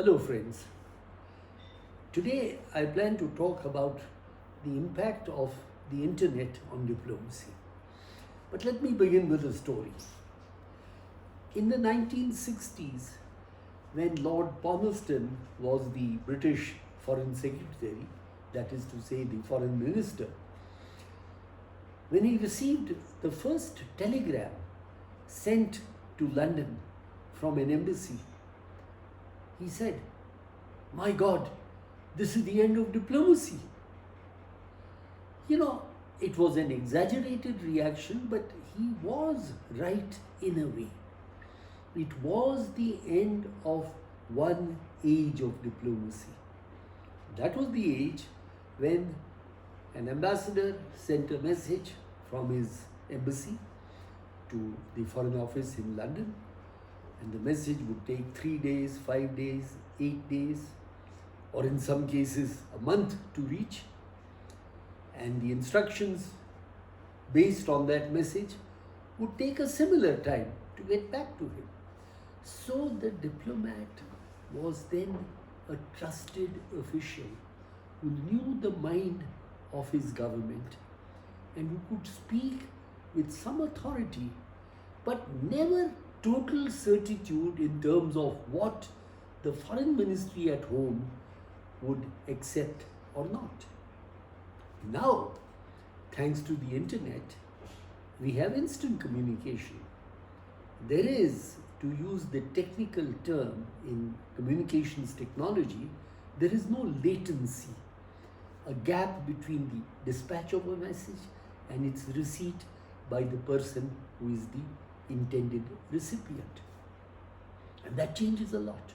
Hello friends. Today I plan to talk about the impact of the internet on diplomacy. But let me begin with a story. In the 1960s, when Lord Palmerston was the British Foreign Secretary, that is to say the Foreign Minister, when he received the first telegram sent to London from an embassy, he said, "My God, this is the end of diplomacy." It was an exaggerated reaction, but he was right in a way. It was the end of one age of diplomacy. That was the age when an ambassador sent a message from his embassy to the Foreign Office in London, and the message would take 3 days, 5 days, 8 days, or in some cases a month to reach. And the instructions based on that message would take a similar time to get back to him. So the diplomat was then a trusted official who knew the mind of his government and who could speak with some authority, but never total certitude in terms of what the foreign ministry at home would accept or not. Now, thanks to the internet, we have instant communication. There is, to use the technical term in communications technology, there is no latency, a gap between the dispatch of a message and its receipt by the person who is the intended recipient. And that changes a lot.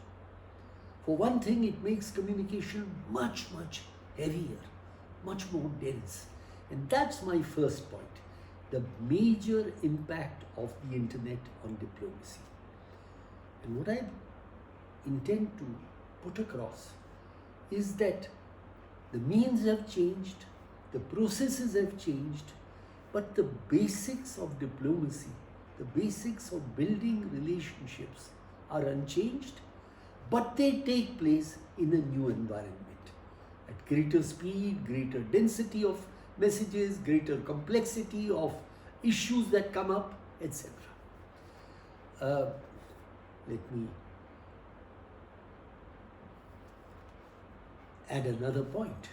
For one thing, it makes communication much, much heavier, much more dense. And that's my first point, the major impact of the internet on diplomacy. And what I intend to put across is that the means have changed, the processes have changed, but the basics of diplomacy, the basics of building relationships are unchanged, but they take place in a new environment at greater speed, greater density of messages, greater complexity of issues that come up, etc. Let me add another point,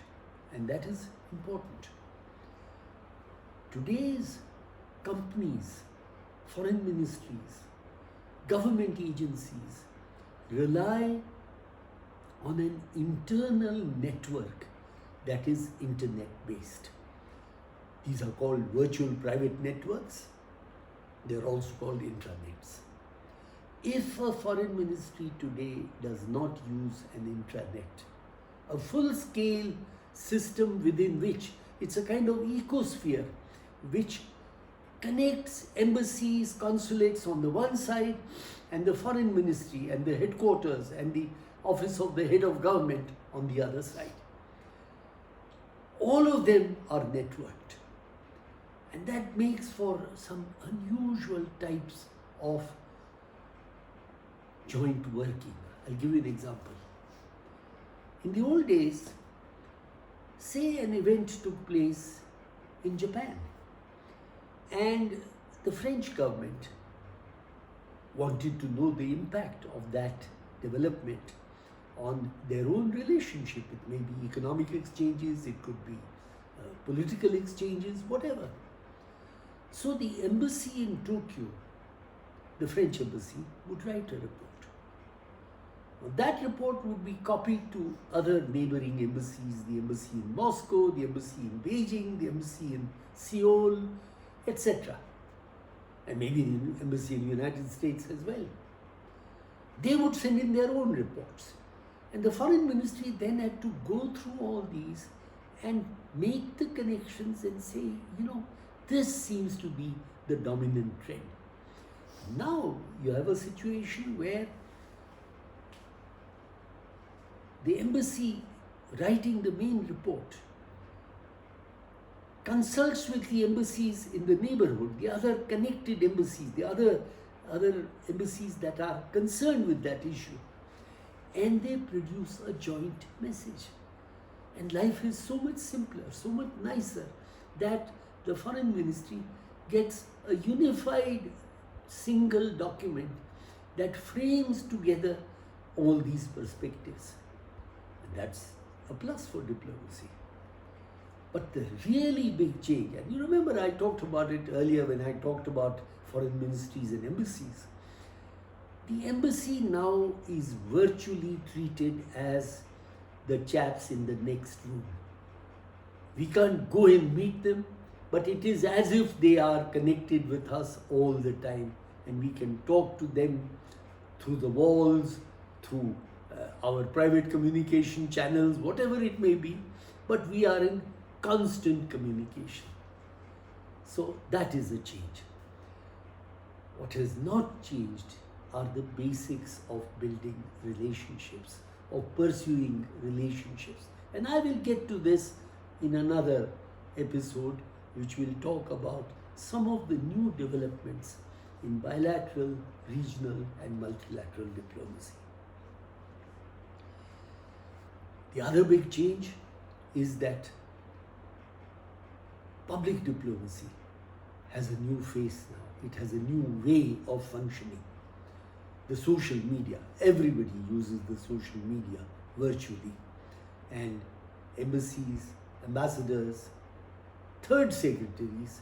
and that is important. Today's companies, foreign ministries, government agencies rely on an internal network that is internet based. These are called virtual private networks. They are also called intranets. If a foreign ministry today does not use an intranet, a full-scale system within which it's a kind of ecosphere which connects embassies, consulates on the one side, and the foreign ministry and the headquarters and the office of the head of government on the other side. All of them are networked. And that makes for some unusual types of joint working. I'll give you an example. In the old days, say an event took place in Japan, and the French government wanted to know the impact of that development on their own relationship. It may be economic exchanges, it could be political exchanges, whatever. So the embassy in Tokyo, the French embassy, would write a report. That report would be copied to other neighboring embassies, the embassy in Moscow, the embassy in Beijing, the embassy in Seoul, etc. And maybe the embassy in the United States as well. They would send in their own reports. And the foreign ministry then had to go through all these and make the connections and say, this seems to be the dominant trend. Now you have a situation where the embassy writing the main report consults with the embassies in the neighborhood, the other connected embassies, the other embassies that are concerned with that issue. and they produce a joint message. And life is so much simpler, so much nicer, that the foreign ministry gets a unified single document that frames together all these perspectives. And that's a plus for diplomacy. But the really big change, and you remember I talked about it earlier when I talked about foreign ministries and embassies. The embassy now is virtually treated as the chaps in the next room. We can't go and meet them, but it is as if they are connected with us all the time, and we can talk to them through the walls, through our private communication channels, whatever it may be, but we are in constant communication. So that is a change. What has not changed are the basics of building relationships, of pursuing relationships. And I will get to this in another episode, which will talk about some of the new developments in bilateral, regional, and multilateral diplomacy. The other big change is that public diplomacy has a new face now. It has a new way of functioning. The social media, everybody uses the social media virtually, and embassies, ambassadors, third secretaries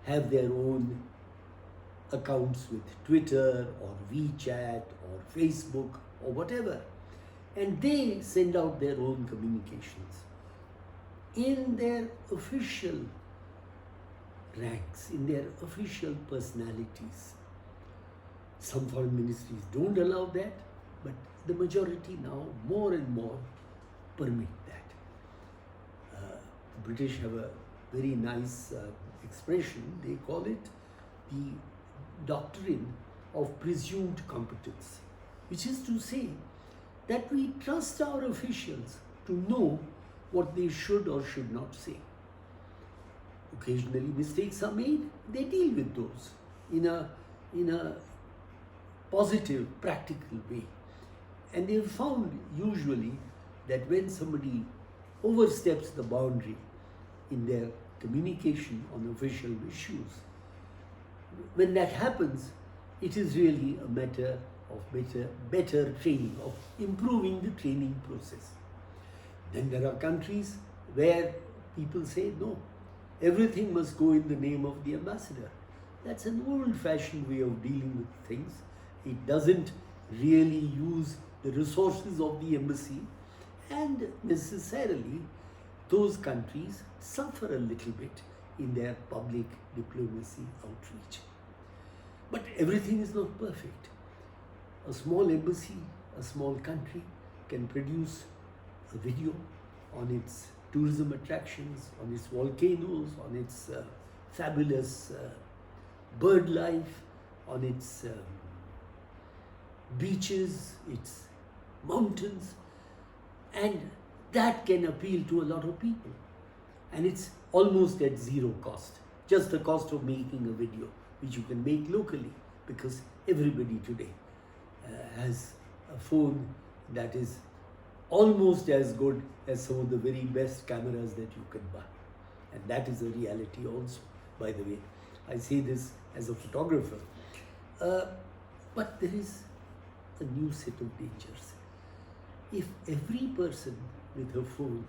have their own accounts with Twitter or WeChat or Facebook or whatever, and they send out their own communications in their official ranks, in their official personalities. Some foreign ministries don't allow that, but the majority now more and more permit that. The British have a very nice expression. They call it the doctrine of presumed competence, which is to say that we trust our officials to know what they should or should not say. Occasionally mistakes are made, they deal with those in a positive, practical way. And they've found usually that when somebody oversteps the boundary in their communication on official issues, when that happens, it is really a matter of better training, of improving the training process. Then there are countries where people say, no, everything must go in the name of the ambassador. That's an old-fashioned way of dealing with things. It doesn't really use the resources of the embassy, and necessarily those countries suffer a little bit in their public diplomacy outreach. But everything is not perfect. A small embassy, a small country can produce a video on its tourism attractions, on its volcanoes, on its fabulous bird life, on its beaches, its mountains, and that can appeal to a lot of people. And it's almost at zero cost, just the cost of making a video, which you can make locally, because everybody today has a phone that is almost as good as some of the very best cameras that you can buy. And that is a reality also, by the way. I say this as a photographer. But there is a new set of dangers. If every person with a phone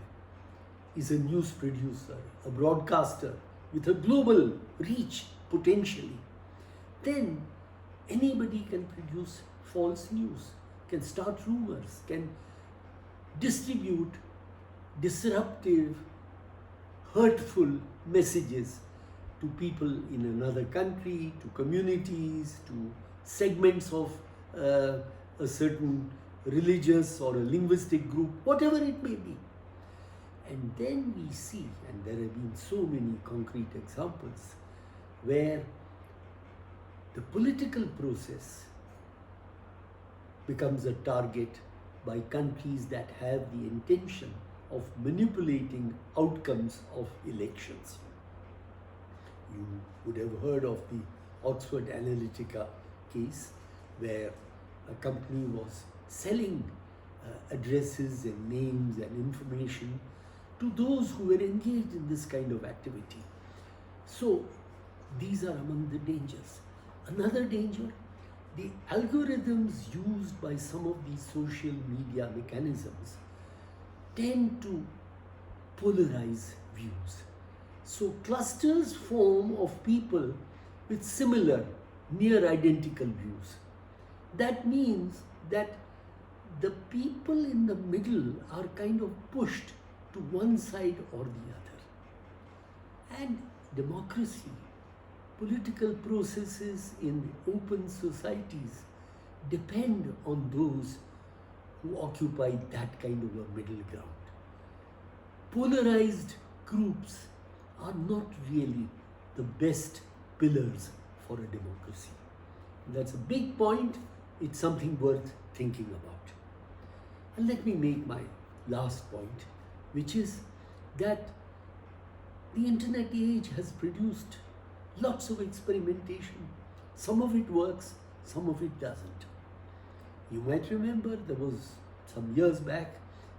is a news producer, a broadcaster with a global reach potentially, then anybody can produce false news, can start rumors, can distribute disruptive, hurtful messages to people in another country, to communities, to segments of a certain religious or a linguistic group, whatever it may be. And then we see, and there have been so many concrete examples, where the political process becomes a target by countries that have the intention of manipulating outcomes of elections. You would have heard of the Oxford Analytica case, where a company was selling addresses and names and information to those who were engaged in this kind of activity. So these are among the dangers. Another danger, the algorithms used by some of these social media mechanisms tend to polarize views. So clusters form of people with similar, near identical views. That means that the people in the middle are kind of pushed to one side or the other. And democracy, political processes in open societies depend on those who occupy that kind of a middle ground. Polarized groups are not really the best pillars for a democracy. That's a big point. It's something worth thinking about. And let me make my last point, which is that the internet age has produced lots of experimentation. Some of it works, some of it doesn't. You might remember there was some years back,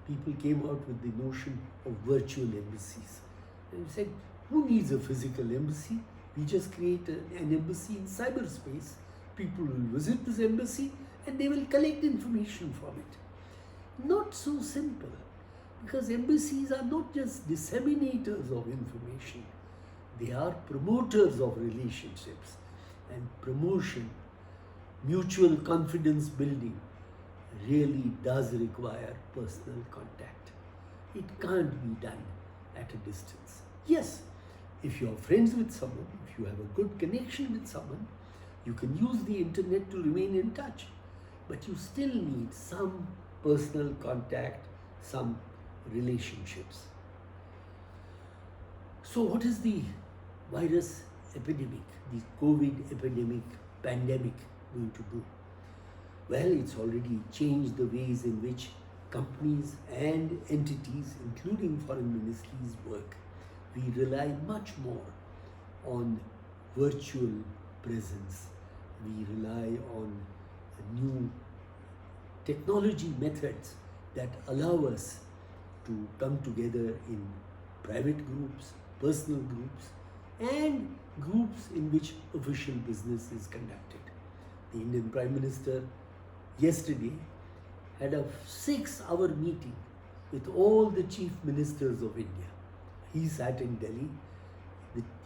people came out with the notion of virtual embassies. And said, who needs a physical embassy? We just create an embassy in cyberspace. People will visit this embassy and they will collect information from it. Not so simple, because embassies are not just disseminators of information. They are promoters of relationships, and promotion, mutual confidence building really does require personal contact. It can't be done at a distance. Yes, if you are friends with someone, if you have a good connection with someone, you can use the internet to remain in touch, but you still need some personal contact, some relationships. So what is the virus epidemic, the COVID epidemic, pandemic going to do? Well, it's already changed the ways in which companies and entities, including foreign ministries, work. We rely much more on virtual presence. We rely on new technology methods that allow us to come together in private groups, personal groups, and groups in which official business is conducted. The Indian Prime Minister yesterday had a 6-hour meeting with all the chief ministers of India. He sat in Delhi,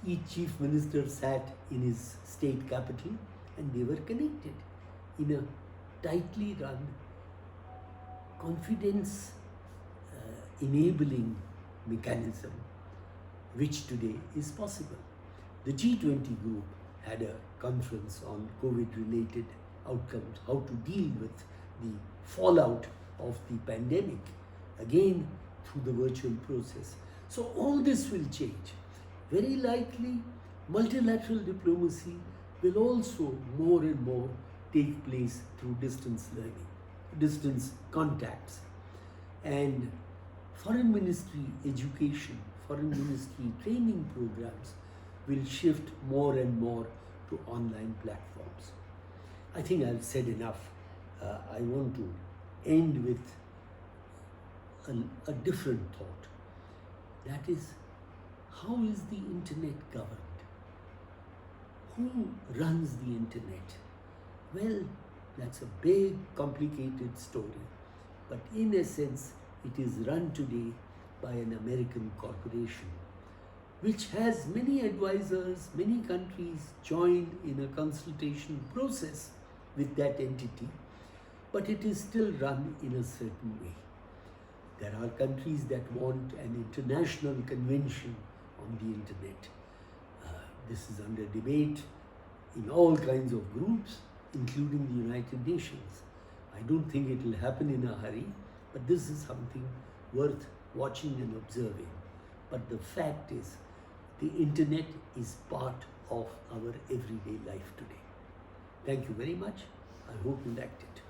each chief minister sat in his state capital, and they were connected in a tightly run, confidence enabling mechanism, which today is possible. The G20 group had a conference on COVID-related outcomes, how to deal with the fallout of the pandemic, again through the virtual process. So all this will change. Very likely, multilateral diplomacy will also more and more take place through distance learning, distance contacts, and foreign ministry education, foreign ministry training programs will shift more and more to online platforms. I think I've said enough. I want to end with a different thought. That is, how is the internet governed? Who runs the internet? Well, that's a big, complicated story. But in essence, it is run today by an American corporation, which has many advisors, many countries joined in a consultation process with that entity, but it is still run in a certain way. There are countries that want an international convention on the internet. This is under debate in all kinds of groups, including the United Nations. I don't think it will happen in a hurry, but this is something worth watching and observing. But the fact is, the internet is part of our everyday life today. Thank you very much. I hope you liked it.